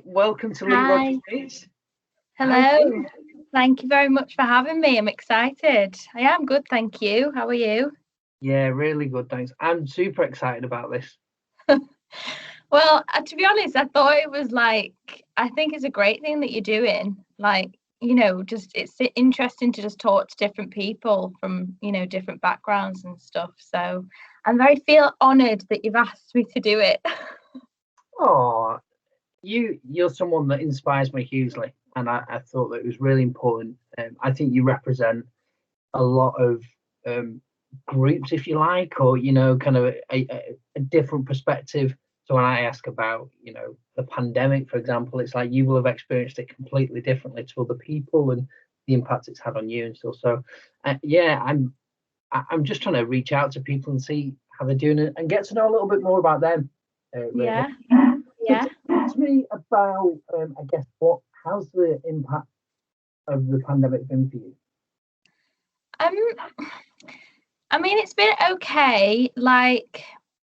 Welcome to Lee Rogers Hi, Meets. How are hello. you? Thank you very much for having me. I'm excited. I am good, thank you. How are you? Yeah, really good, thanks. I'm super excited about this. Well, to be honest, I thought it was I think it's a great thing that you're doing. Just it's interesting to just talk to different people from, different backgrounds and stuff. So I'm very feel honoured that you've asked me to do it. Oh, you're someone that inspires me hugely, and I thought that it was really important. I think you represent a lot of um, groups, if you like, or kind of a different perspective. So when I ask about, the pandemic, for example, it's like you will have experienced it completely differently to other people and the impact it's had on you and stuff. So, yeah, I'm just trying to reach out to people and see how they're doing it and get to know a little bit more about them, really. Yeah, So yeah. talk to me about, I guess, how's the impact of the pandemic been for you? Um, I mean, it's been okay.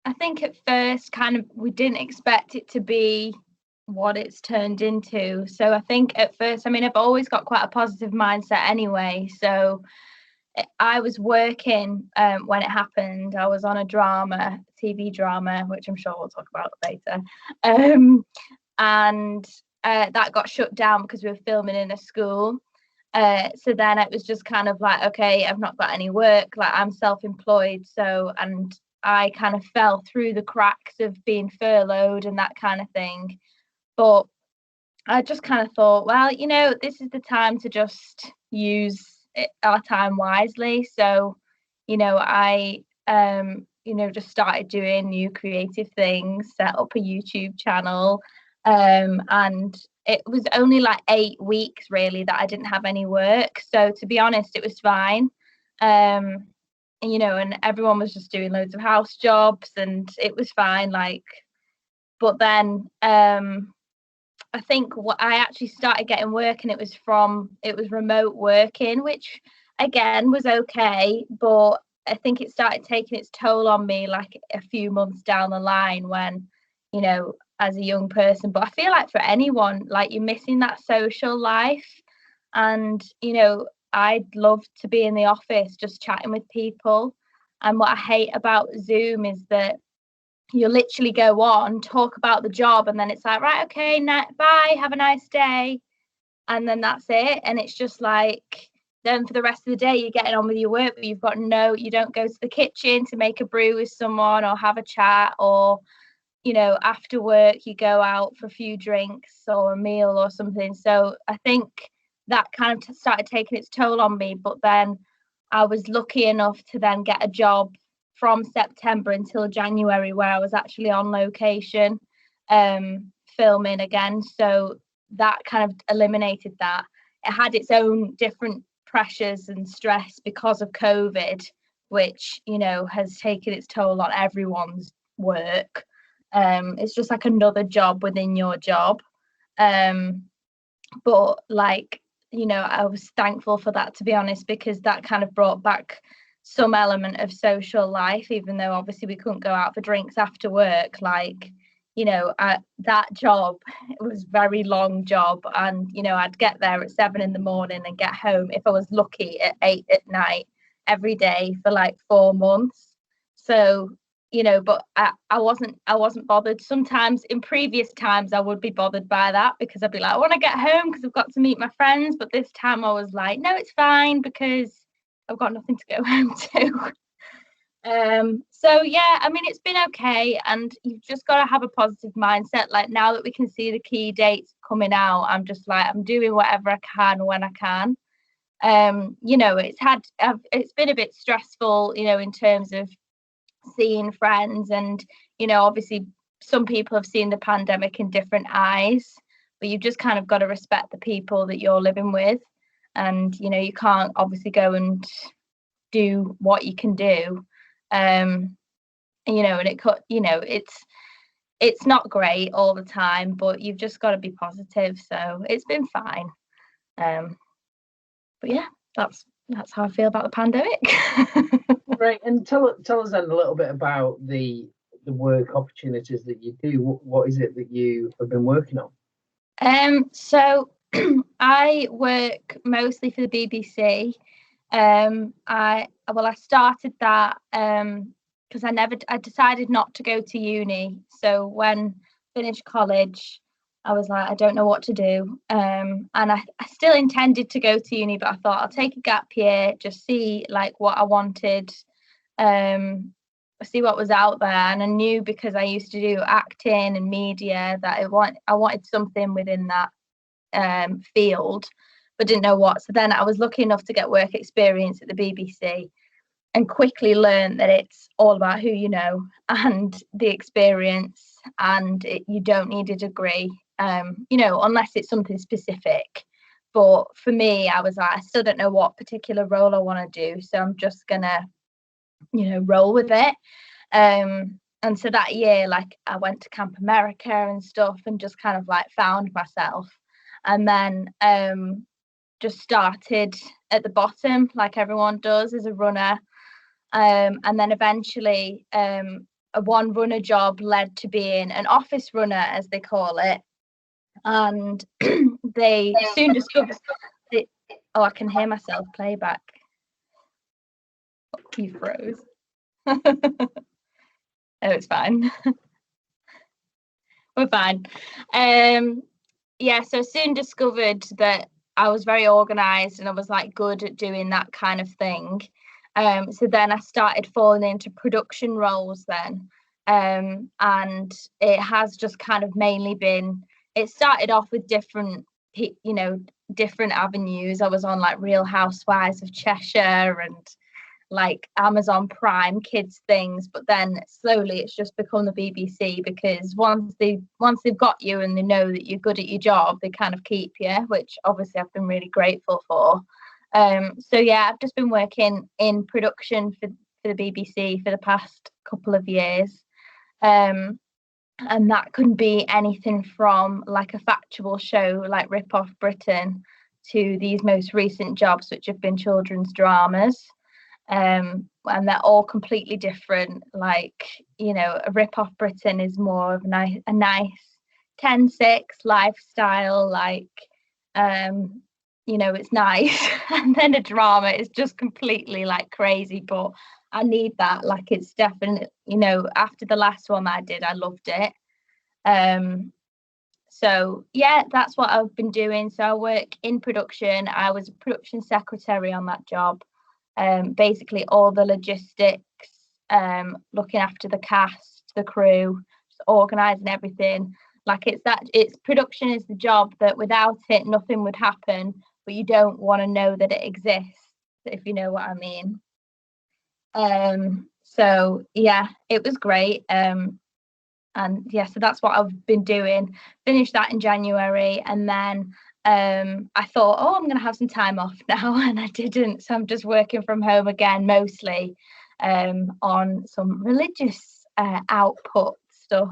I think at first, kind of, we didn't expect it to be what it's turned into. So I think at first, I mean, I've always got quite a positive mindset anyway. So I was working when it happened. I was on a TV drama, which I'm sure we'll talk about later. Um, and that got shut down because we were filming in a school. So then it was just kind of like, okay, I've not got any work, like I'm self-employed. So, and I kind of fell through the cracks of being furloughed and that kind of thing. But I just kind of thought, well, this is the time to just use our time wisely. So, just started doing new creative things, set up a YouTube channel, and it was only like 8 weeks really that I didn't have any work. So to be honest, it was fine. And everyone was just doing loads of house jobs and it was fine. But then I think what I actually started getting work and it was remote working, which again was okay, but I think it started taking its toll on me like a few months down the line when, as a young person. But I feel like for anyone, like you're missing that social life. And, I'd love to be in the office just chatting with people. And what I hate about Zoom is that you literally go on, talk about the job, and then it's like, right, okay, bye, have a nice day. And then that's it. And it's just like, then for the rest of the day, you're getting on with your work, but you don't go to the kitchen to make a brew with someone or have a chat, or, after work, you go out for a few drinks or a meal or something. So I think that kind of started taking its toll on me. But then I was lucky enough to then get a job from September until January where I was actually on location filming again. So that kind of eliminated that. It had its own different pressures and stress because of COVID, which, has taken its toll on everyone's work. It's just like another job within your job. Um, but I was thankful for that, to be honest, because that kind of brought back some element of social life, even though obviously we couldn't go out for drinks after work. That job, it was a very long job, and I'd get there at 7 a.m. and get home, if I was lucky, at 8 p.m. every day for like 4 months. So but I wasn't bothered. Sometimes in previous times I would be bothered by that because I'd be like, I want to get home because I've got to meet my friends. But this time I was like, no, it's fine because I've got nothing to go home to. So yeah, I mean, it's been okay, and you've just got to have a positive mindset. Like, now that we can see the key dates coming out, I'm just like, I'm doing whatever I can when I can. It's been a bit stressful, in terms of seeing friends, and obviously some people have seen the pandemic in different eyes, but you've just kind of got to respect the people that you're living with. And you can't obviously go and do what you can do. And it could, it's not great all the time, but you've just got to be positive. So it's been fine. um but yeah, that's how I feel about the pandemic. Right, and tell us then a little bit about the work opportunities that you do. What is it that you have been working on? So I work mostly for the BBC. I started that because I decided not to go to uni. So when I finished college, I was like, I don't know what to do. And I still intended to go to uni, but I thought I'll take a gap year, just see like what I wanted, see what was out there. And I knew, because I used to do acting and media, that I wanted something within that field, but didn't know what. So then I was lucky enough to get work experience at the BBC, and quickly learned that it's all about who you know and the experience, and you don't need a degree, unless it's something specific. But for me, I was like, I still don't know what particular role I want to do, so I'm just gonna roll with it. And so that year, like, I went to Camp America and stuff, and just kind of like found myself. And then just started at the bottom, like everyone does, as a runner. And then eventually a one runner job led to being an office runner, as they call it. And they soon discovered that, oh, I can hear myself playback. You froze. Oh, it's fine. We're fine. So soon discovered that I was very organised, and I was like good at doing that kind of thing. So then I started falling into production roles then. And it has just kind of mainly been, it started off with different avenues. I was on like Real Housewives of Cheshire and like Amazon Prime kids things, but then slowly it's just become the BBC, because once they've got you and they know that you're good at your job, they kind of keep you, which obviously I've been really grateful for. So yeah, I've just been working in production for the BBC for the past couple of years, and that could be anything from like a factual show like Rip Off Britain to these most recent jobs, which have been children's dramas. And they're all completely different. Like, a Rip Off Britain is more of a nice 10-6 lifestyle, like, it's nice. And then a drama is just completely like crazy, but I need that. Like, it's definitely, after the last one I did, I loved it. So yeah, that's what I've been doing. So I work in production. I was a production secretary on that job. Basically all the logistics, looking after the cast, the crew, just organising everything. Like, it's production is the job that without it nothing would happen, but you don't want to know that it exists, if you know what I mean. So yeah, it was great. And yeah, so that's what I've been doing. Finished that in January, and then I thought, oh, I'm going to have some time off now, and I didn't. So I'm just working from home again, mostly on some religious output stuff.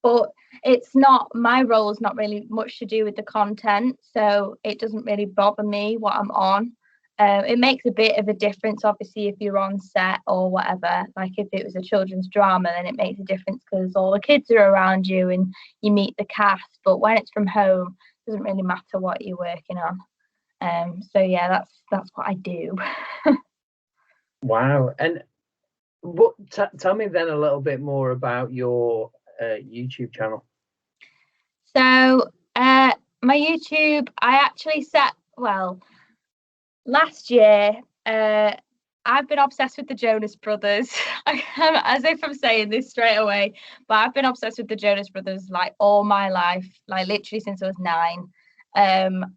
But it's not, my role's not really much to do with the content, so it doesn't really bother me what I'm on. It makes a bit of a difference, obviously, if you're on set or whatever. Like, if it was a children's drama, then it makes a difference because all the kids are around you and you meet the cast. But when it's from home, it doesn't really matter what you're working on. So yeah, that's what I do. Wow. And tell me then a little bit more about your YouTube channel. So my YouTube, I actually last year, I've been obsessed with the Jonas Brothers. As if I'm saying this straight away, but I've been obsessed with the Jonas Brothers like all my life, like literally since I was 9.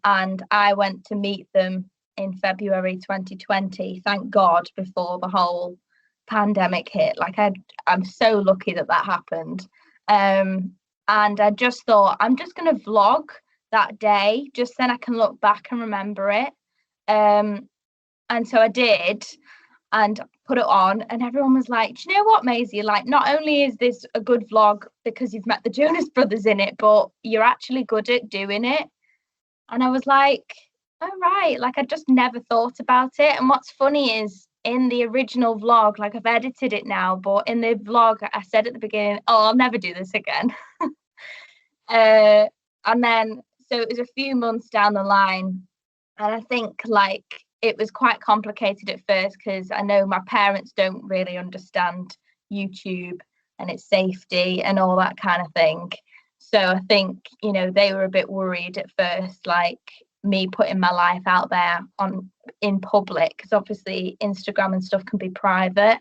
And I went to meet them in February 2020, thank God, before the whole pandemic hit. Like, I'm so lucky that happened. And I just thought, I'm just going to vlog that day, just then I can look back and remember it. And so I did, and put it on, and everyone was like, do you know what, Maisie, like, not only is this a good vlog because you've met the Jonas Brothers in it, but you're actually good at doing it. And I was like, oh right, like, I just never thought about it. And what's funny is, in the original vlog, like, I've edited it now, but in the vlog I said at the beginning, oh, I'll never do this again. And then So it was a few months down the line, and I think like it was quite complicated at first because I know my parents don't really understand YouTube and its safety and all that kind of thing. So I think, you know, they were a bit worried at first, like me putting my life out there in public, because obviously Instagram and stuff can be private.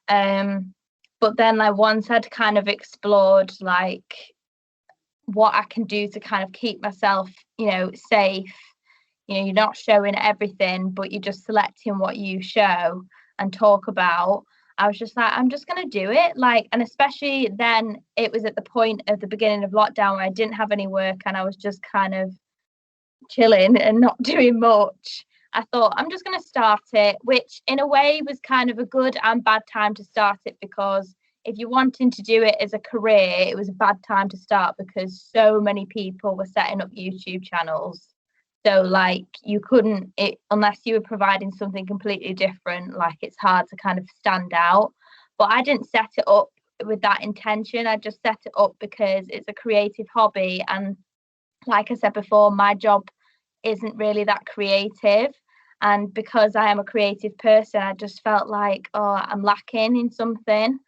But then like once I'd kind of explored like what I can do to kind of keep myself, you know, safe, you know, you're not showing everything, but you're just selecting what you show and talk about. I was just like, I'm just going to do it. Like, and especially then it was at the point of the beginning of lockdown where I didn't have any work and I was just kind of chilling and not doing much. I thought I'm just going to start it, which in a way was kind of a good and bad time to start it, because if you're wanting to do it as a career, it was a bad time to start because so many people were setting up YouTube channels. So like you couldn't, it unless you were providing something completely different, like it's hard to kind of stand out. But I didn't set it up with that intention. I just set it up because it's a creative hobby, and like I said before, my job isn't really that creative, and because I am a creative person, I just felt like, oh, I'm lacking in something.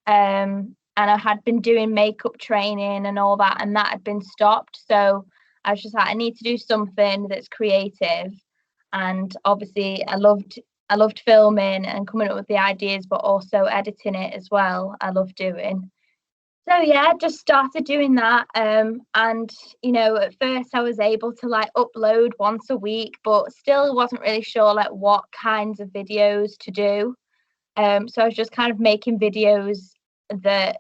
And I had been doing makeup training and all that, and that had been stopped. So I was just like, I need to do something that's creative. And obviously I loved filming and coming up with the ideas, but also editing it as well. I love doing. So yeah, just started doing that. And you know, at first I was able to like upload once a week, but still wasn't really sure like what kinds of videos to do. So I was just kind of making videos that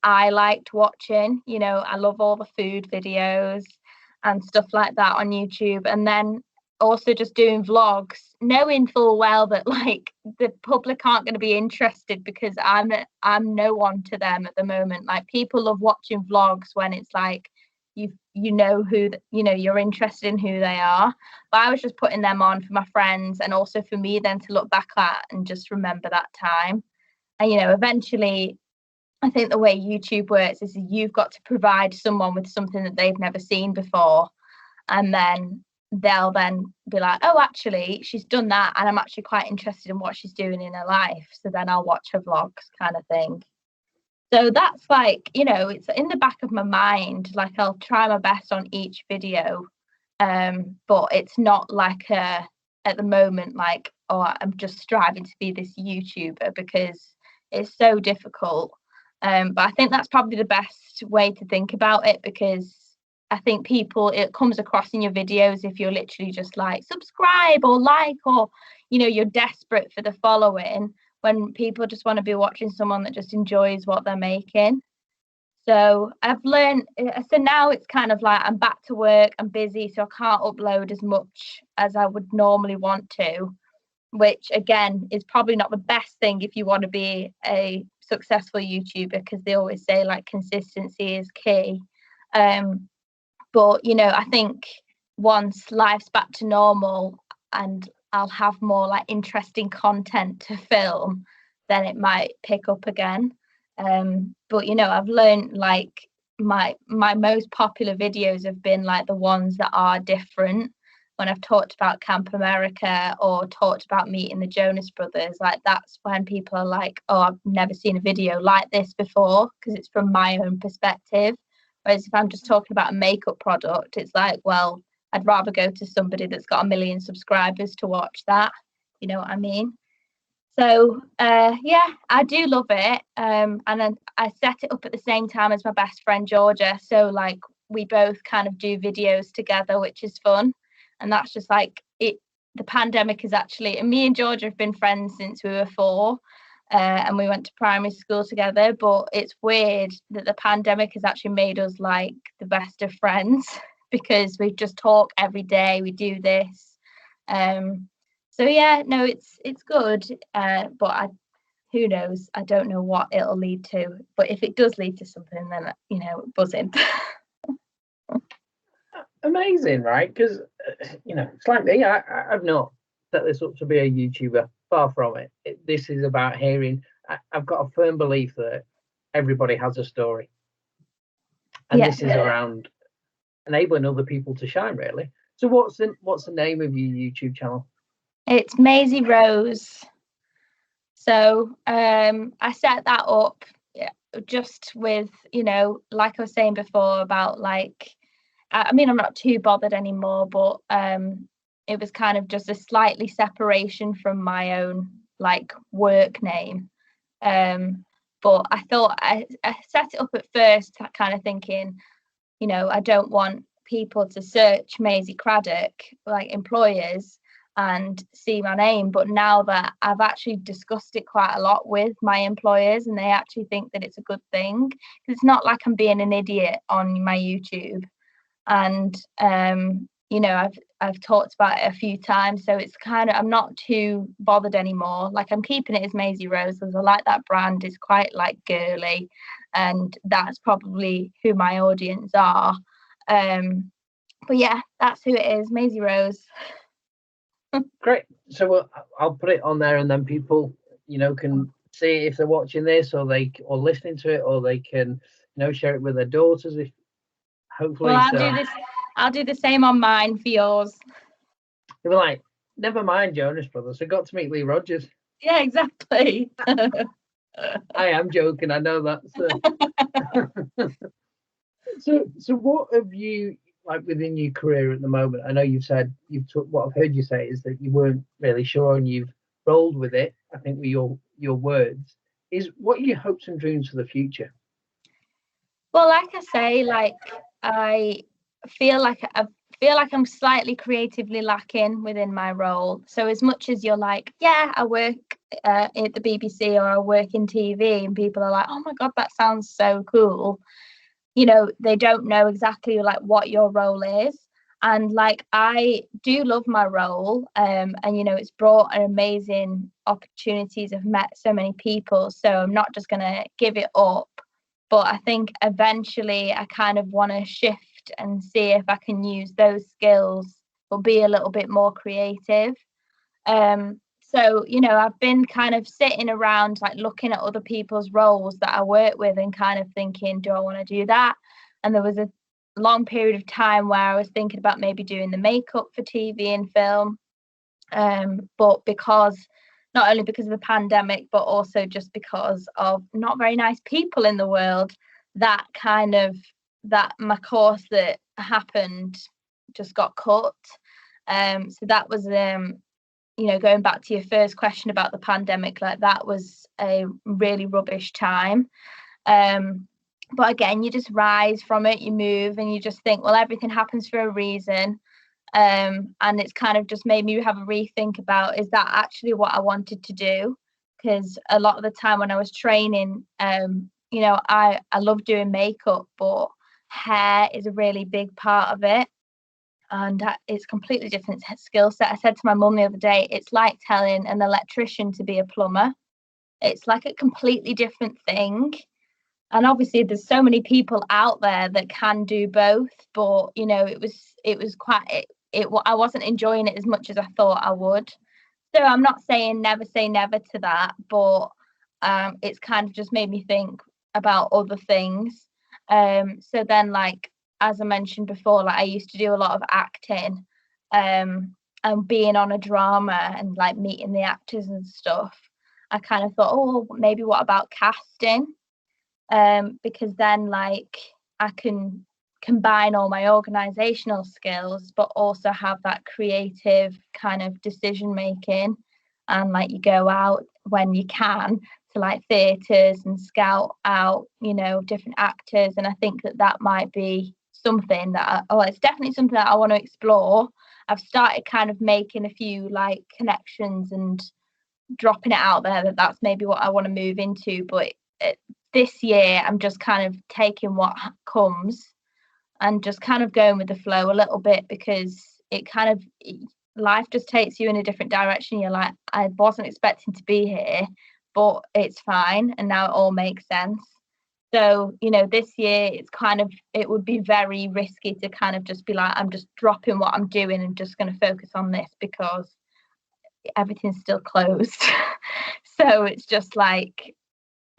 I liked watching. You know, I love all the food videos and stuff like that on YouTube. And then also just doing vlogs, knowing full well that like the public aren't going to be interested because I'm no one to them at the moment. Like people love watching vlogs when it's like you know who you know, you're interested in who they are. But I was just putting them on for my friends and also for me then to look back at and just remember that time. And you know, eventually I think the way YouTube works is you've got to provide someone with something that they've never seen before, and then they'll then be like, oh, actually she's done that and I'm actually quite interested in what she's doing in her life, so then I'll watch her vlogs kind of thing. So that's like, you know, it's in the back of my mind, like I'll try my best on each video, but it's not like at the moment like, oh, I'm just striving to be this YouTuber, because it's so difficult. But I think that's probably the best way to think about it, because I think people, it comes across in your videos if you're literally just like subscribe or like, or you know, you're desperate for the following, when people just want to be watching someone that just enjoys what they're making. So I've learned, so now it's kind of like I'm back to work, I'm busy, so I can't upload as much as I would normally want to, which again is probably not the best thing if you want to be a successful YouTuber, because they always say like consistency is key. But you know, I think once life's back to normal and I'll have more like interesting content to film, then it might pick up again. But you know, I've learned like my most popular videos have been like the ones that are different. When I've talked about Camp America or talked about meeting the Jonas Brothers, like that's when people are like, oh, I've never seen a video like this before, because it's from my own perspective. Whereas if I'm just talking about a makeup product, it's like, well, I'd rather go to somebody that's got 1 million subscribers to watch that. You know what I mean? So yeah, I do love it. And then I set it up at the same time as my best friend Georgia. So like we both kind of do videos together, which is fun. And that's just like it. The pandemic is actually, and me and Georgia have been friends since we were 4. And we went to primary school together, but it's weird that the pandemic has actually made us like the best of friends because we just talk every day, we do this. So yeah, no, it's good, but who knows, I don't know what it'll lead to, but if it does lead to something, then you know, buzzing. Amazing, right? Because you know, it's like me. I've not set this up to be a YouTuber. Far from it. This is about hearing. I've got a firm belief that everybody has a story, and Yeah. this is around enabling other people to shine, really. So what's the name of your YouTube channel? It's Maisie Rose. So I set that up just with, like I was saying before about like, I mean, I'm not too bothered anymore, but it was kind of just a slightly separation from my own like work name. But I thought I set it up at first kind of thinking, I don't want people to search Maisie Craddock, like employers, and see my name. But now that I've actually discussed it quite a lot with my employers, and they actually think that it's a good thing, it's not like I'm being an idiot on my YouTube. And I've talked about it a few times, so it's kind of, I'm not too bothered anymore. Like, I'm keeping it as Maisie Rose because I like that brand. It's quite like girly, and that's probably who my audience are. But yeah, that's who it is, Maisie Rose. Great. So I'll put it on there, and then people, can see if they're watching this, or listening to it, or they can, share it with their daughters. If hopefully, well, I'll do the same on mine for yours. They were like, never mind Jonas Brothers. I got to meet Lee Rogers. Yeah, exactly. I am joking. I know that. So what have you, like, within your career at the moment? I know what I've heard you say is that you weren't really sure and you've rolled with it. I think with your words is, what are your hopes and dreams for the future? Well, like I say, like I feel like I'm slightly creatively lacking within my role. So as much as you're like, yeah, I work at the BBC or I work in TV, and people are like, oh my God, that sounds so cool. They don't know exactly like what your role is. And like, I do love my role. And it's brought an amazing opportunities. I've met so many people. So I'm not just gonna give it up. But I think eventually I kind of want to shift and see if I can use those skills or be a little bit more creative. So, I've been kind of sitting around like looking at other people's roles that I work with and kind of thinking, do I want to do that? And there was a long period of time where I was thinking about maybe doing the makeup for TV and film. But not only because of the pandemic, but also just because of not very nice people in the world, that my course that happened just got cut. So that was going back to your first question about the pandemic, like that was a really rubbish time. But again, you just rise from it, you move, and you just think, well, everything happens for a reason. And it's kind of just made me have a rethink about, is that actually what I wanted to do? Because a lot of the time when I was training, I love doing makeup, but hair is a really big part of it, and it's completely different skill set. I said to my mum the other day, it's like telling an electrician to be a plumber. It's like a completely different thing. And obviously there's so many people out there that can do both, but it was quite I wasn't enjoying it as much as I thought I would. So I'm not saying never say never to that, but it's kind of just made me think about other things. So then, like, as I mentioned before, like I used to do a lot of acting, and being on a drama and like meeting the actors and stuff. I kind of thought, oh, maybe what about casting? Because then like I can combine all my organizational skills but also have that creative kind of decision making, and like you go out when you can to like theatres and scout out different actors. And I think that might be something that it's definitely something that I want to explore. I've started kind of making a few like connections and dropping it out there that that's maybe what I want to move into, but this year I'm just kind of taking what comes and just kind of going with the flow a little bit, because life just takes you in a different direction. You're like, I wasn't expecting to be here, but it's fine, and now it all makes sense. So this year it would be very risky to kind of just be like, I'm just dropping what I'm doing and just going to focus on this because everything's still closed. So it's just like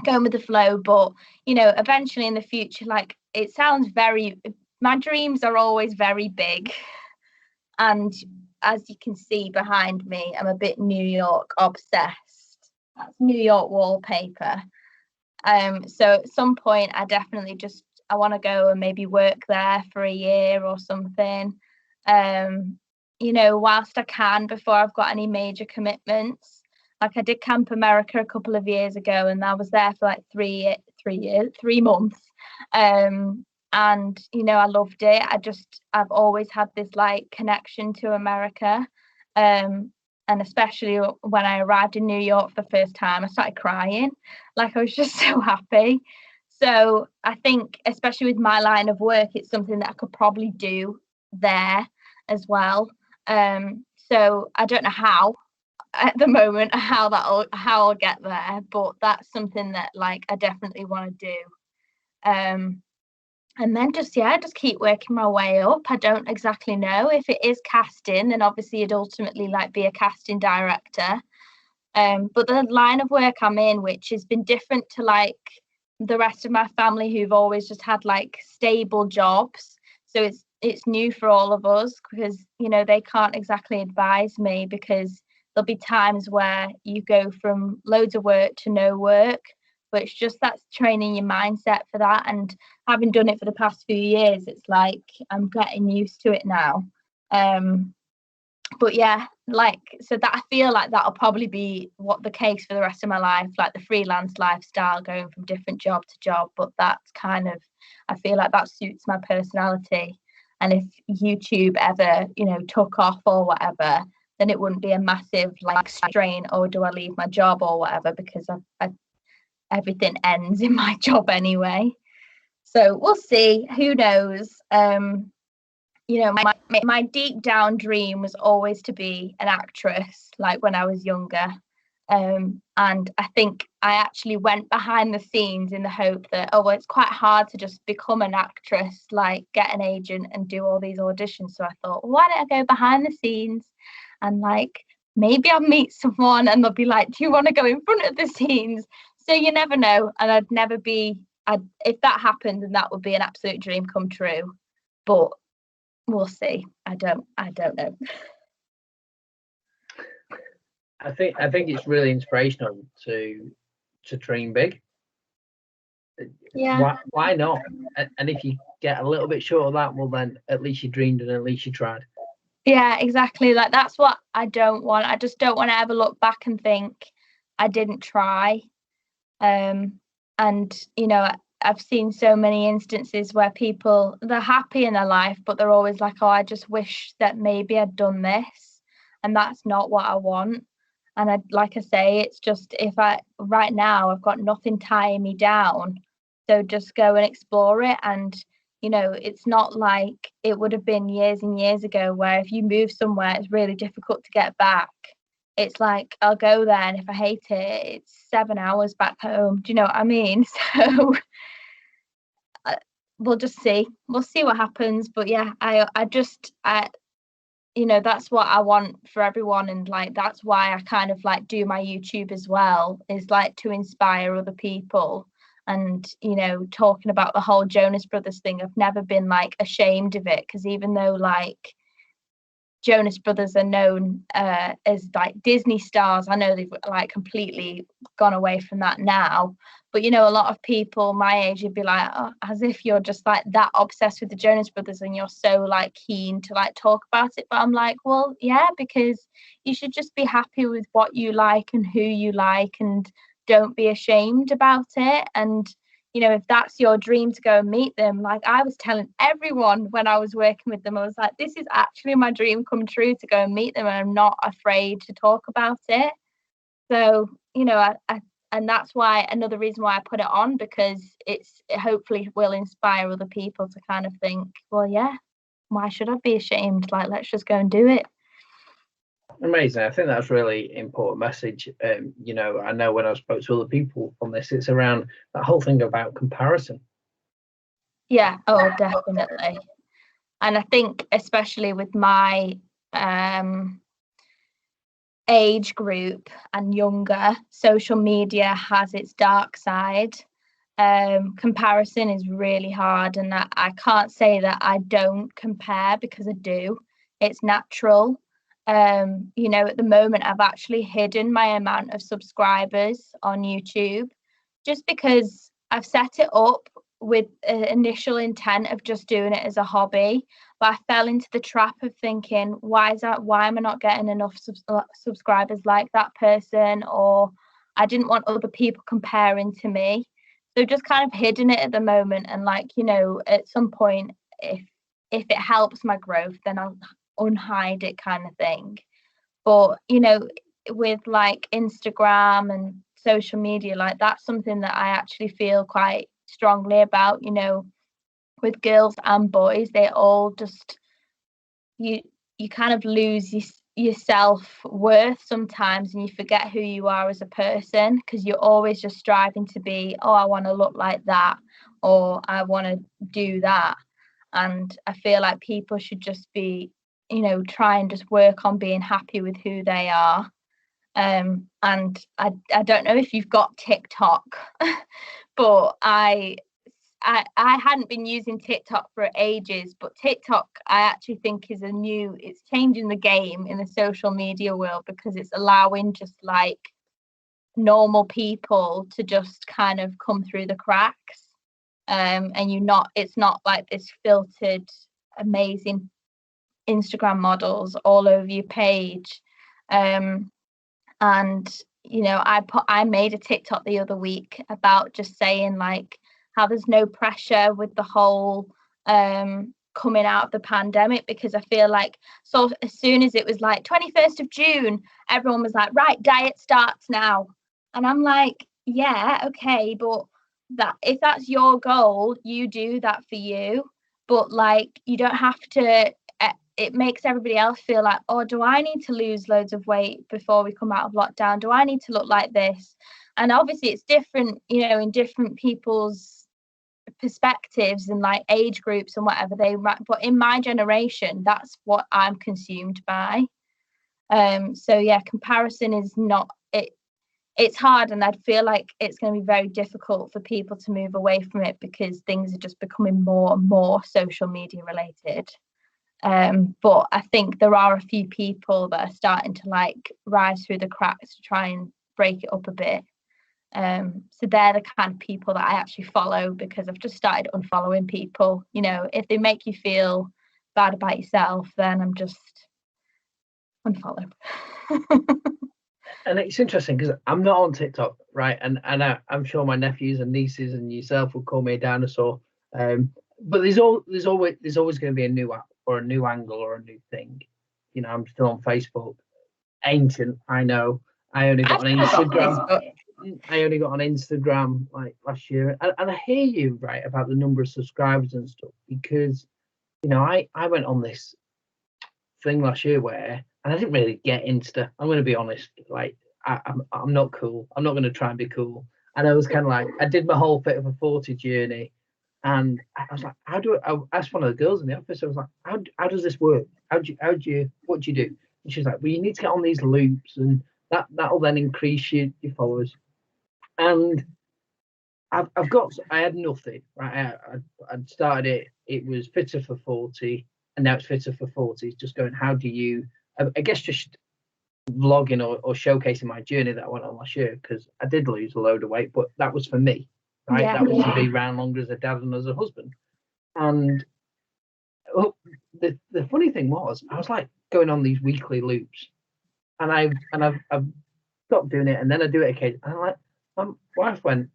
going with the flow. But eventually in the future, like, it sounds very my dreams are always very big, and as you can see behind me, I'm a bit New York obsessed. That's New York wallpaper. So at some point I want to go and maybe work there for a year or something, whilst I can, before I've got any major commitments. Like I did Camp America a couple of years ago, and I was there for like 3 months. And I loved it. I've always had this like connection to America. And especially when I arrived in New York for the first time, I started crying. Like I was just so happy. So I think, especially with my line of work, it's something that I could probably do there as well. So I don't know how at the moment how I'll get there, but that's something that like I definitely want to do. And then just keep working my way up. I don't exactly know. If it is casting, then obviously you'd ultimately like be a casting director. But the line of work I'm in, which has been different to like the rest of my family who've always just had like stable jobs. So it's new for all of us, because they can't exactly advise me, because there'll be times where you go from loads of work to no work. But it's just that's training your mindset for that, and having done it for the past few years, it's like I'm getting used to it now. But yeah, like, so that I feel like that'll probably be what the case for the rest of my life, like the freelance lifestyle, going from different job to job. But that's kind of, I feel like that suits my personality. And if YouTube ever took off or whatever, then it wouldn't be a massive like strain, or do I leave my job or whatever, because everything ends in my job anyway. So we'll see. Who knows? My deep down dream was always to be an actress, like when I was younger. And I think I actually went behind the scenes in the hope that, it's quite hard to just become an actress, like get an agent and do all these auditions. So I thought, why don't I go behind the scenes and like maybe I'll meet someone and they'll be like, do you want to go in front of the scenes? So you never know. And if that happened, then that would be an absolute dream come true. But we'll see. I don't know. I think it's really inspirational to dream big. Yeah. Why not? And if you get a little bit short of that, well, then at least you dreamed and at least you tried. Yeah, exactly. Like that's what I don't want. I just don't want to ever look back and think I didn't try. And I've seen so many instances where people, they're happy in their life, but they're always like, I just wish that maybe I'd done this. And that's not what I want. And like I say, it's just right now I've got nothing tying me down. So just go and explore it. And, it's not like it would have been years and years ago where if you move somewhere, it's really difficult to get back. It's like I'll go there, and if I hate it, it's 7 hours back home. Do you know what I mean? So we'll just see. We'll see what happens. But yeah, that's what I want for everyone, and like that's why I kind of like do my YouTube as well, is like to inspire other people. And talking about the whole Jonas Brothers thing, I've never been like ashamed of it, because even though like Jonas Brothers are known as like Disney stars, I know they've like completely gone away from that now. But a lot of people my age would be like, as if you're just like that obsessed with the Jonas Brothers and you're so like keen to like talk about it. But I'm like, well, yeah, because you should just be happy with what you like and who you like, and don't be ashamed about it. And if that's your dream to go and meet them, like I was telling everyone when I was working with them, I was like, this is actually my dream come true, to go and meet them, and I'm not afraid to talk about it. So and that's why, another reason why I put it on, because it hopefully will inspire other people to kind of think, well, yeah, why should I be ashamed? Like, let's just go and do it. Amazing. I think that's really important message. I know when I spoke to other people on this, it's around that whole thing about comparison. Yeah, definitely. And I think especially with my age group and younger, social media has its dark side. comparison is really hard, and I can't say that I don't compare, because I do. It's natural. You know, at the moment I've actually hidden my amount of subscribers on YouTube, just because I've set it up with an initial intent of just doing it as a hobby, but I fell into the trap of thinking, why am I not getting enough subscribers like that person? Or I didn't want other people comparing to me, so just kind of hidden it at the moment. And like, you know, at some point, if it helps my growth, then I'll unhide it, kind of thing. But you know, with like Instagram and social media, like that's something that I actually feel quite strongly about. You know, with girls and boys, they all just, you kind of lose your self-worth sometimes, and you forget who you are as a person, because you're always just striving to be, oh, I want to look like that, or I want to do that. And I feel like people should just be, you know, try and just work on being happy with who they are. And I don't know if you've got TikTok, but I hadn't been using TikTok for ages, but TikTok I actually think is it's changing the game in the social media world, because it's allowing just like normal people to just kind of come through the cracks. And it's not like this filtered amazing Instagram models all over your page. And you know, I made a TikTok the other week about just saying like how there's no pressure with the whole coming out of the pandemic, because I feel like, so as soon as it was like 21st of June, everyone was like, right, diet starts now. And I'm like, yeah, okay, but that if that's your goal, you do that for you. But like, you don't have to, it makes everybody else feel like, oh, do I need to lose loads of weight before we come out of lockdown? Do I need to look like this? And obviously it's different, you know, in different people's perspectives and like age groups and whatever they might, but in my generation, that's what I'm consumed by. So yeah, comparison is not it. It's hard, and I'd feel like it's going to be very difficult for people to move away from it, because things are just becoming more and more social media related. But I think there are a few people that are starting to like rise through the cracks to try and break it up a bit. So they're the kind of people that I actually follow, because I've just started unfollowing people. You know, if they make you feel bad about yourself, then I'm just unfollow. And it's interesting because I'm not on TikTok, right? And I'm sure my nephews and nieces and yourself will call me a dinosaur. But there's always going to be a new app or a new angle or a new thing. You know, I'm still on Facebook. Ancient, I know. I only got on Instagram. I only got on Instagram like last year, and I hear you, right, about the number of subscribers and stuff, because you know I went on this thing last year where, and I didn't really get Insta. I'm going to be honest, like I'm not cool. I'm not going to try and be cool. And I was kind of like, I did my whole Fit for 40 journey, and I was like, I asked one of the girls in the office. I was like, how does this work? What do you do? And she was like, well, you need to get on these loops, and that'll then increase your followers. And I had nothing, right? I'd started it. It was Fitter for 40, and now it's Fitter for 40. Just going, how do you? I guess just vlogging or showcasing my journey that I went on last year, because I did lose a load of weight, but that was for me, right? Yeah. That was to be around longer as a dad and as a husband. And the funny thing was, I was like going on these weekly loops, and I've stopped doing it, and then I do it occasionally. And I'm like, my wife went,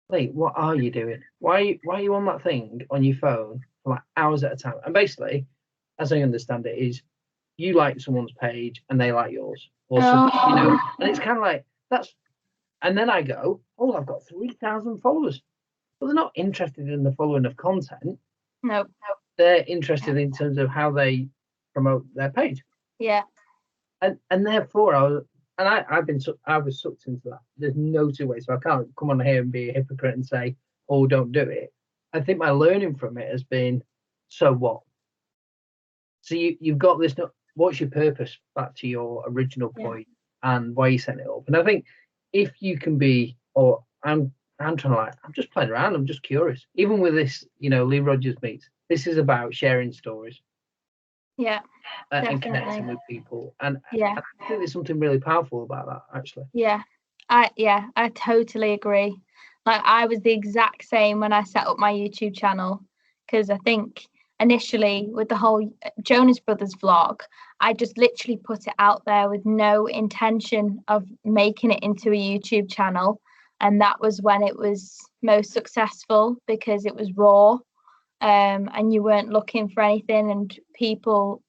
"Wait, what are you doing? Why are you on that thing on your phone for like hours at a time?" And basically, as I understand it, is you like someone's page and they like yours, or you know, and it's kind of like that's. And then I go, "Oh, I've got 3,000 followers." But they're not interested in the following of content. No. They're interested in terms of how they promote their page. Yeah. And therefore I was sucked into that. There's no two ways. So I can't come on here and be a hypocrite and say, oh, don't do it. I think my learning from it has been, so what? So you've got this, what's your purpose, back to your original point, and why you set it up. And I think if you can be, or I'm I'm trying to I'm just playing around. I'm just curious. Even with this, Lee Rogers Meets, this is about sharing stories. Yeah, and connecting with people. And yeah, I think there's something really powerful about that, actually. Yeah, I totally agree. Like I was the exact same when I set up my YouTube channel, because I think initially with the whole Jonas Brothers vlog, I just literally put it out there with no intention of making it into a YouTube channel. And that was when it was most successful because it was raw, and you weren't looking for anything and people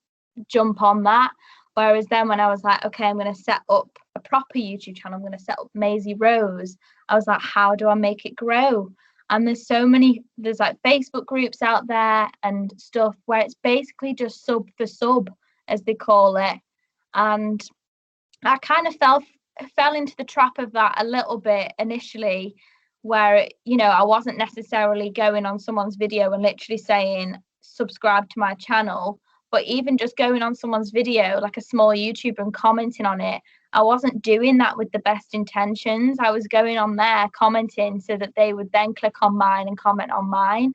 jump on that. Whereas then when I was like, okay, I'm going to set up a proper YouTube channel, I'm going to set up Maisie Rose, I was like, how do I make it grow? And there's like Facebook groups out there and stuff where it's basically just sub for sub, as they call it. And I kind of fell into the trap of that a little bit initially, where I wasn't necessarily going on someone's video and literally saying subscribe to my channel, but even just going on someone's video like a small YouTuber and commenting on it, I wasn't doing that with the best intentions. I was going on there commenting so that they would then click on mine and comment on mine.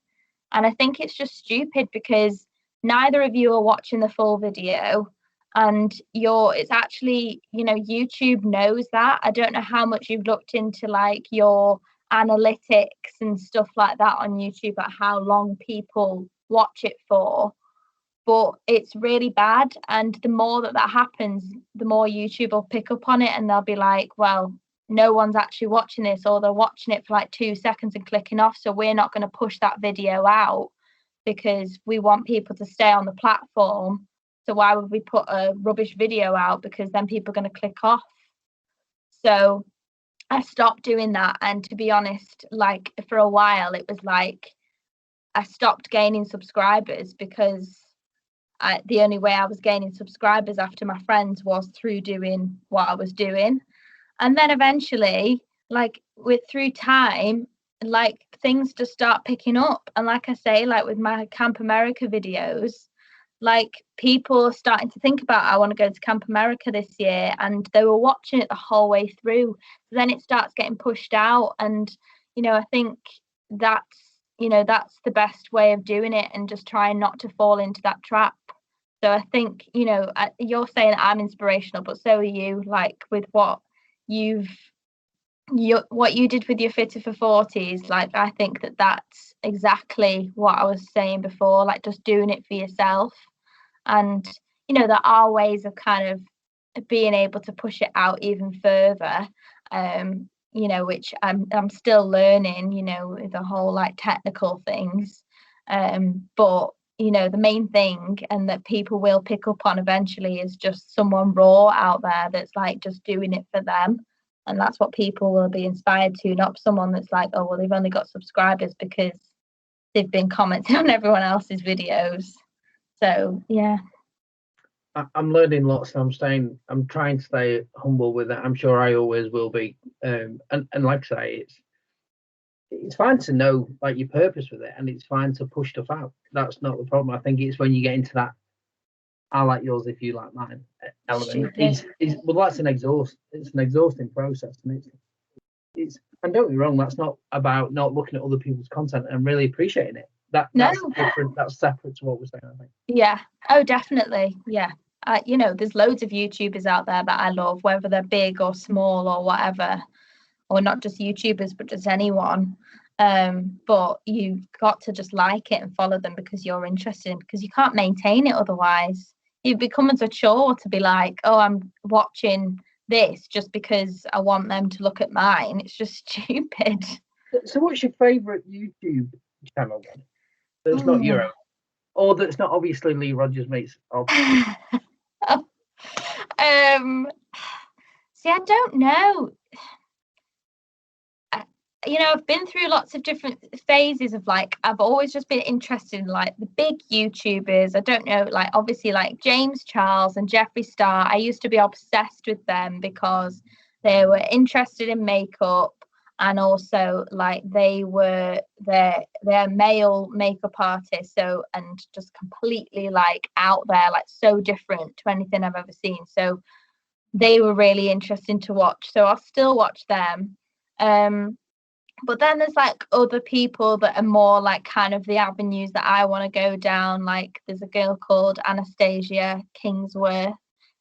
And I think it's just stupid because neither of you are watching the full video, and it's actually, YouTube knows that. I don't know how much you've looked into like your analytics and stuff like that on YouTube, at how long people watch it for, but it's really bad. And the more that happens, the more YouTube will pick up on it, and they'll be like, well, no one's actually watching this, or they're watching it for like 2 seconds and clicking off, so we're not going to push that video out because we want people to stay on the platform. So why would we put a rubbish video out, because then people are going to click off? So I stopped doing that. And to be honest, like for a while it was like I stopped gaining subscribers, because the only way I was gaining subscribers after my friends was through doing what I was doing. And then eventually, like through time, like things just start picking up. And like I say, like with my Camp America videos, like people are starting to think about, I want to go to Camp America this year, and they were watching it the whole way through. So then it starts getting pushed out, and I think that's the best way of doing it, and just trying not to fall into that trap. So I think you're saying I'm inspirational, but so are you, like with what you did with your Fitter for 40s. Like I think that's exactly what I was saying before, like just doing it for yourself. And there are ways of kind of being able to push it out even further, which I'm still learning, with the whole like technical things, but the main thing, and that people will pick up on eventually, is just someone raw out there that's like just doing it for them. And that's what people will be inspired to, not someone that's like, oh, well, they've only got subscribers because they've been commenting on everyone else's videos. So, yeah. I'm learning lots, and I'm trying to stay humble with it. I'm sure I always will be. And like I say, it's fine to know like your purpose with it, and it's fine to push stuff out. That's not the problem. I think it's when you get into that I like yours if you like mine element. Well, that's it's an exhausting process, and it's and don't get me wrong, that's not about not looking at other people's content and really appreciating it. That's different. That's separate to what we're saying, I think. Yeah. Oh, definitely. Yeah. There's loads of YouTubers out there that I love, whether they're big or small or whatever, or not just YouTubers, but just anyone. But you've got to just like it and follow them because you're interested in, because you can't maintain it otherwise. It becomes a chore to be like, oh, I'm watching this just because I want them to look at mine. It's just stupid. So what's your favourite YouTube channel then? That's not your own, or that's not obviously Lee Rogers Meets. See, I don't know. I've been through lots of different phases of like, I've always just been interested in like the big YouTubers. I don't know, like obviously like James Charles and Jeffree Star. I used to be obsessed with them because they were interested in makeup, and also like they're male makeup artists, so, and just completely like out there, like so different to anything I've ever seen. So they were really interesting to watch. So I'll still watch them. But then there's like other people that are more like kind of the avenues that I want to go down. Like there's a girl called Anastasia Kingsworth,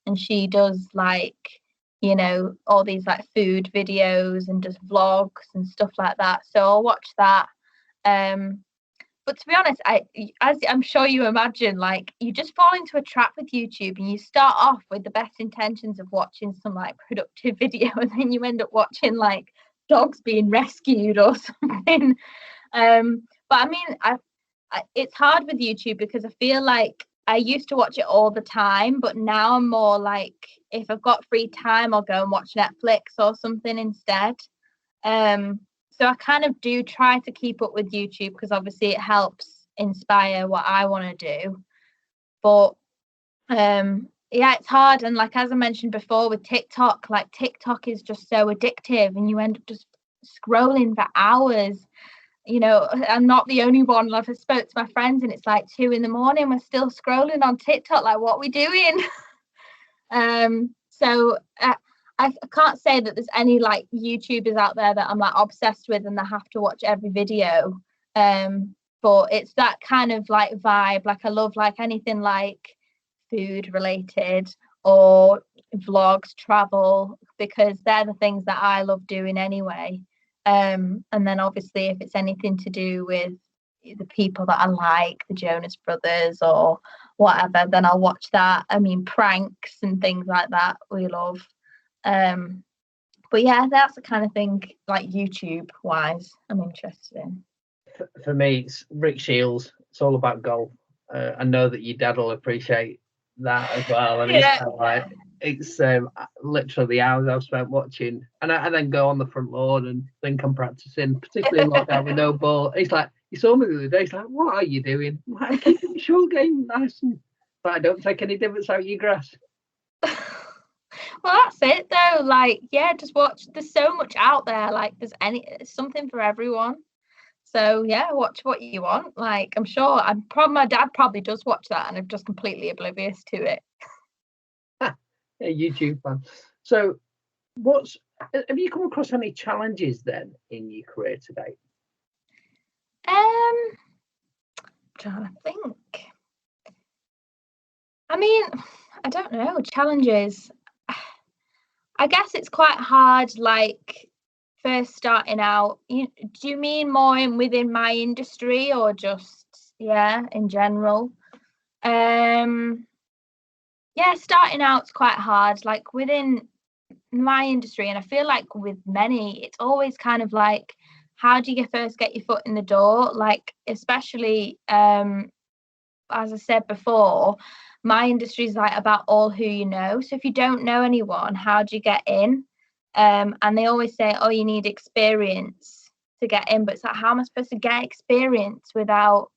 and she does like, you know, all these like food videos and does vlogs and stuff like that. So I'll watch that. But to be honest, as I'm sure you imagine, like you just fall into a trap with YouTube, and you start off with the best intentions of watching some like productive video, and then you end up watching like dogs being rescued or something. But I mean, it's hard with YouTube because I feel like I used to watch it all the time, but now I'm more like, if I've got free time, I'll go and watch Netflix or something instead. So I kind of do try to keep up with YouTube because obviously it helps inspire what I want to do. But yeah, it's hard. And like, as I mentioned before with TikTok, like TikTok is just so addictive and you end up just scrolling for hours. You know, I'm not the only one. Like I spoke to my friends and it's like 2 a.m, we're still scrolling on TikTok. Like, what are we doing? So I can't say that there's any like YouTubers out there that I'm like obsessed with and I have to watch every video. But it's that kind of like vibe. Like I love like anything like food related or vlogs, travel, because they're the things that I love doing anyway. And then obviously if it's anything to do with the people that I like, the Jonas Brothers or whatever, then I'll watch that. I mean, pranks and things like that we love. But yeah, that's the kind of thing like YouTube wise I'm interested in. For me, it's Rick Shields. It's all about golf. I know that your dad will appreciate that as well. And yeah. It's literally the hours I've spent watching, and I then go on the front lawn and think I'm practicing, particularly in lockdown with no ball. It's like, you saw me the other day. It's like, what are you doing? I'm like, keeping the short game nice, and but I don't take any divots out your grass. Well, that's it though. Like, yeah, just watch. There's so much out there. Like, there's something for everyone. So yeah, watch what you want. Like, I'm sure my dad probably does watch that, and I'm just completely oblivious to it. Yeah, YouTube fan. So, have you come across any challenges then in your career to date? Trying to think. I mean, I don't know. Challenges. I guess it's quite hard, like first starting out. Do you mean more within my industry or just in general? Yeah, starting out's quite hard, like within my industry, and I feel like with many, it's always kind of like, how do you first get your foot in the door? Like, especially as I said before, my industry is like about all who you know. So if you don't know anyone, how do you get in? And they always say, oh, you need experience to get in, but it's like, how am I supposed to get experience without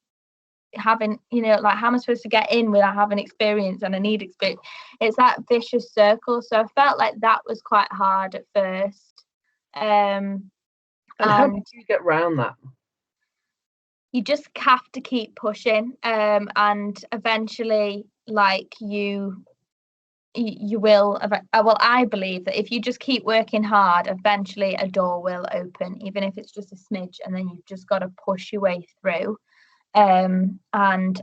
having, like, how am I supposed to get in without having experience, and I need experience? It's that vicious circle. So I felt like that was quite hard at first. And how did you get around that? You just have to keep pushing, and eventually, like, you will. Well, I believe that if you just keep working hard, eventually a door will open, even if it's just a smidge, and then you've just got to push your way through. And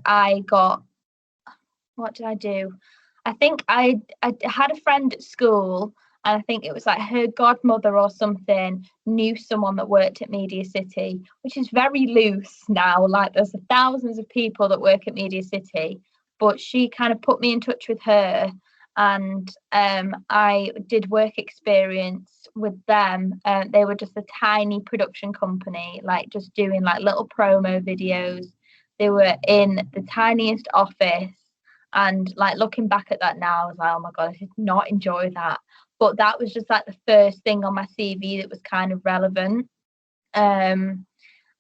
I got, what did I do? I think I had a friend at school, and I think it was like her godmother or something knew someone that worked at Media City, which is very loose now. Like, there's thousands of people that work at Media City, but she kind of put me in touch with her, and I did work experience with them. They were just a tiny production company, like just doing like little promo videos. They were in the tiniest office, and like looking back at that now, I was like, oh my god, I did not enjoy that. But that was just like the first thing on my CV that was kind of relevant. And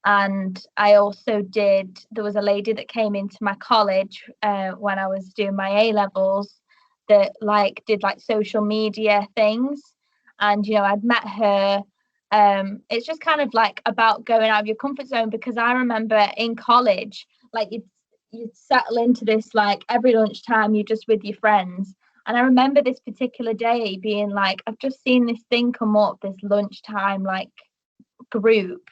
I also there was a lady that came into my college when I was doing my A-levels that like did like social media things, and I'd met her. It's just kind of like about going out of your comfort zone, because I remember in college, like you'd settle into this, like every lunchtime you're just with your friends. And I remember this particular day being like, I've just seen this thing come up this lunchtime, like group,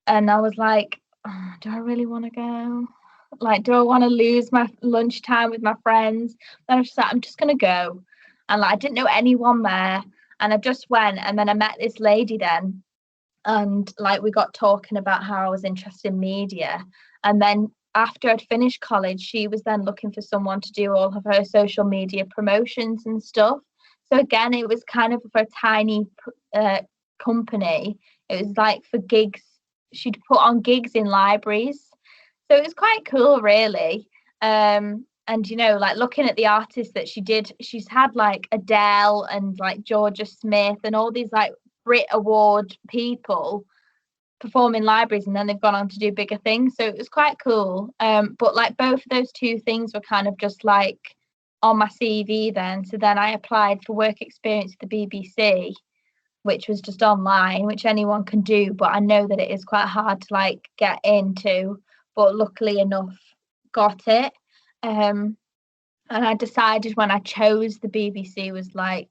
and I was like, oh, do I really want to go? Like, do I want to lose my lunchtime with my friends? Then I was just like, I'm just gonna go. And like, I didn't know anyone there, and I just went, and then I met this lady then, and like we got talking about how I was interested in media. And then after I'd finished college, she was then looking for someone to do all of her social media promotions and stuff. So again, it was kind of for a tiny company. It was like for gigs. She'd put on gigs in libraries. So it was quite cool, really. And you know, like looking at the artists that she did, she's had like Adele and like Georgia Smith and all these like Brit Award people perform in libraries, and then they've gone on to do bigger things. So it was quite cool. But like both of those two things were kind of just like on my CV then. So then I applied for work experience at the BBC, which was just online, which anyone can do, but I know that it is quite hard to like get into, but luckily enough got it. And I decided when I chose the BBC was like,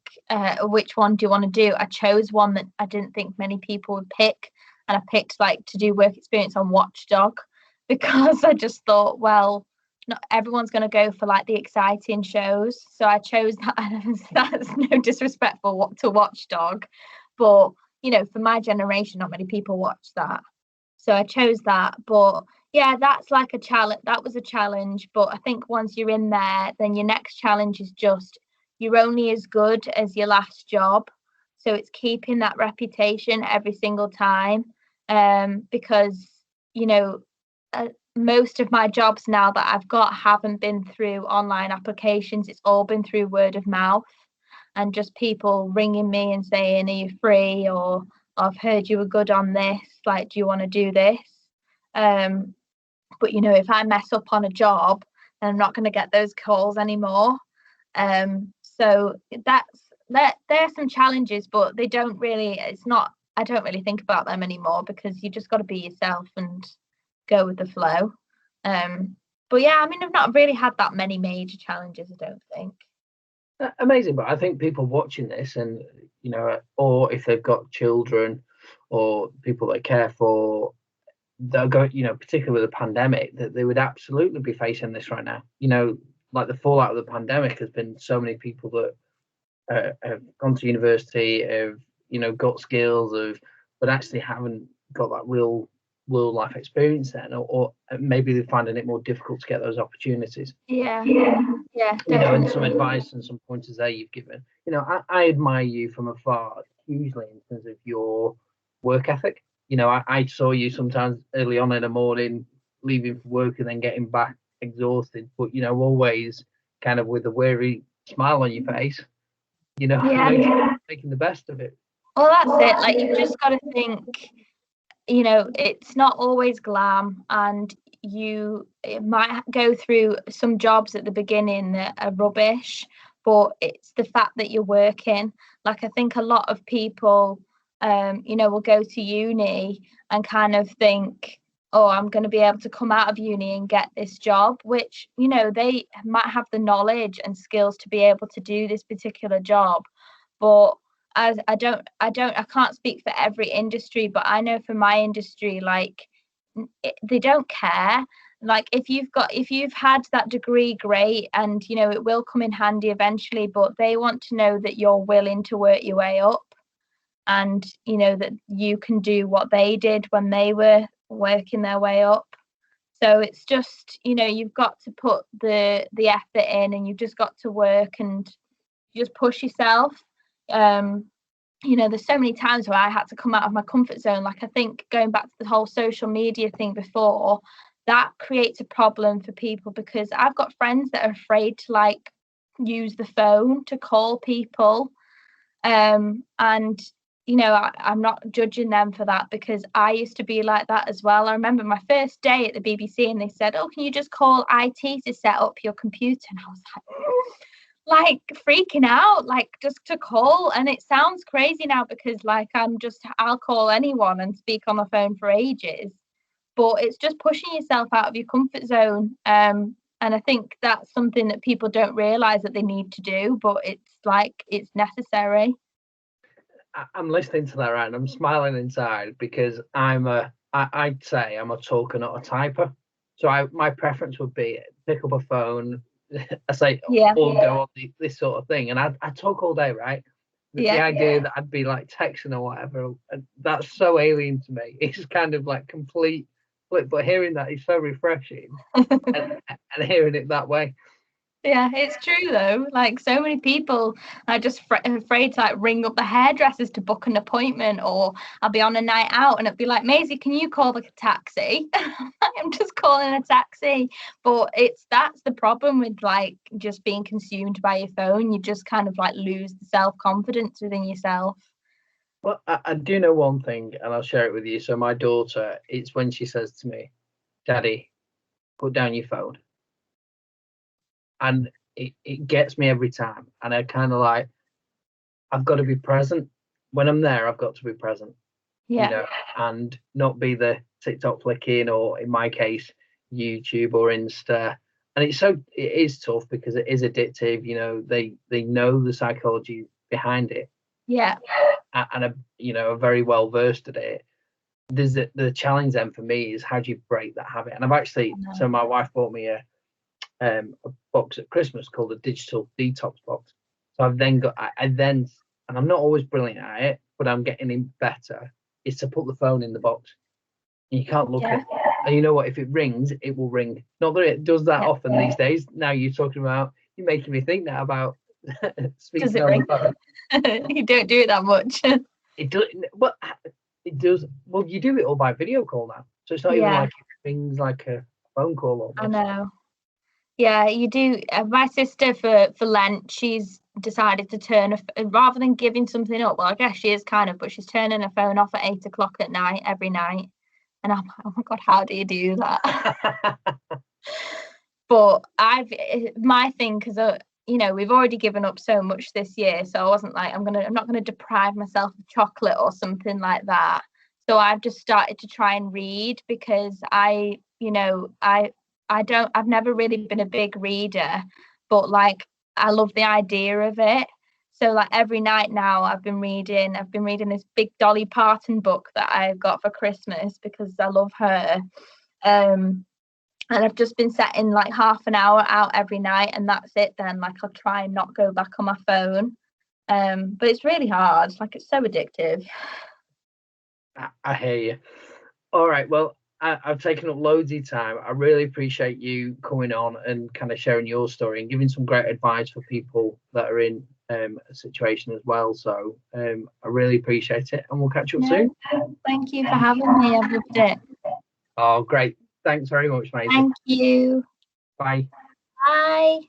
which one do you want to do? I chose one that I didn't think many people would pick, and I picked like to do work experience on Watchdog, because I just thought, well, not everyone's going to go for like the exciting shows, so I chose that. And that's no disrespectful to Watchdog, but you know, for my generation, not many people watch that, so I chose that. But yeah, that's like a challenge. That was a challenge, but I think once you're in there, then your next challenge is just you're only as good as your last job. So it's keeping that reputation every single time, because you know, most of my jobs now that I've got haven't been through online applications. It's all been through word of mouth and just people ringing me and saying, are you free? Or I've heard you were good on this, like, do you want to do this? But you know, if I mess up on a job, then I'm not going to get those calls anymore. So there are some challenges, but they don't really, I don't really think about them anymore, because you just got to be yourself and go with the flow. But yeah, I mean, I've not really had that many major challenges, I don't think. Amazing. But I think people watching this, and you know, or if they've got children or people they care for, they'll go, you know, particularly with the pandemic, that they would absolutely be facing this right now. You know, like the fallout of the pandemic has been so many people that have gone to university, have, you know, got skills of, but actually haven't got that real world life experience then, or maybe they're finding it more difficult to get those opportunities. Yeah, You know, and some definitely. advice and some pointers there you've given. You know, I admire you from afar hugely in terms of your work ethic. You know, I saw you sometimes early on in the morning, leaving for work and then getting back exhausted, but you know, always kind of with a weary smile on your face. You know, Yeah. making the best of it. Well, that's it. Like, you've just got to think, you know, it's not always glam, and it might go through some jobs at the beginning that are rubbish, but it's the fact that you're working. Like, I think a lot of people, you know, will go to uni and kind of think, oh, I'm going to be able to come out of uni and get this job, which, you know, they might have the knowledge and skills to be able to do this particular job, but as I can't speak for every industry, but I know for my industry, like, they don't care. Like, if you've had that degree, great, and you know, it will come in handy eventually, but they want to know that you're willing to work your way up, and you know that you can do what they did when they were working their way up. So it's just, you know, you've got to put the effort in, and you've just got to work and just push yourself. You know, there's so many times where I had to come out of my comfort zone. Like, I think going back to the whole social media thing before, that creates a problem for people, because I've got friends that are afraid to like use the phone to call people. And you know, I'm not judging them for that, because I used to be like that as well. I remember my first day at the BBC and they said, oh, can you just call IT to set up your computer? And I was like freaking out, like, just to call. And it sounds crazy now, because like I'll call anyone and speak on the phone for ages, but it's just pushing yourself out of your comfort zone. And I think that's something that people don't realize that they need to do, but it's like, it's necessary. I'm listening to that, right, and I'm smiling inside because I'd say I'm a talker, not a typer. So my preference would be pick up a phone, I say, Yeah. or go on this sort of thing. And I talk all day, right? The idea that I'd be like texting or whatever, that's so alien to me. It's kind of like complete flip. But hearing that is so refreshing, and hearing it that way. Yeah, it's true though. Like so many people are just afraid to like ring up the hairdressers to book an appointment, or I'll be on a night out and it'll be like, Maisie, can you call like a taxi? I'm just calling a taxi. But that's the problem with like just being consumed by your phone. You just kind of like lose the self-confidence within yourself. Well, I do know one thing, and I'll share it with you. So my daughter, it's when she says to me, "Daddy, put down your phone." And it gets me every time. And I kind of like, I've got to be present. When I'm there, I've got to be present, and not be the TikTok flicking, or in my case, YouTube or Insta. And it is tough because it is addictive. They know the psychology behind it. Yeah. And are very well versed at it. There's the challenge then for me is how do you break that habit? And I've actually, so my wife bought me a box at Christmas called a digital detox box. So I've then got, and I'm not always brilliant at it, but I'm getting in better, is to put the phone in the box. You can't look at it. And you know what? If it rings, it will ring. Not that it does that often these days. Now you're making me think now about speaking does it on ring? the phone. You don't do it that much. It does. Well, it does. Well, you do it all by video call now. So it's not even like it rings like a phone call almost. I know. Yeah, you do. My sister for Lent, she's decided to turn rather than giving something up. Well, I guess she is kind of, but she's turning her phone off at 8 o'clock at night every night. And I'm like, oh my God, how do you do that? But my thing, because we've already given up so much this year, so I wasn't like I'm not gonna deprive myself of chocolate or something like that. So I've just started to try and read because I've never really been a big reader, but like I love the idea of it. So like every night now I've been reading this big Dolly Parton book that I got for Christmas because I love her. And I've just been setting like half an hour out every night, and that's it then. Like I'll try and not go back on my phone. But it's really hard. Like it's so addictive. I hear you. All right. Well, I've taken up loads of time. I really appreciate you coming on and kind of sharing your story and giving some great advice for people that are in a situation as well. So I really appreciate it, and we'll catch up soon. Thank you for having me. I've loved it. Oh, great. Thanks very much, Maisie. Thank you. Bye. Bye.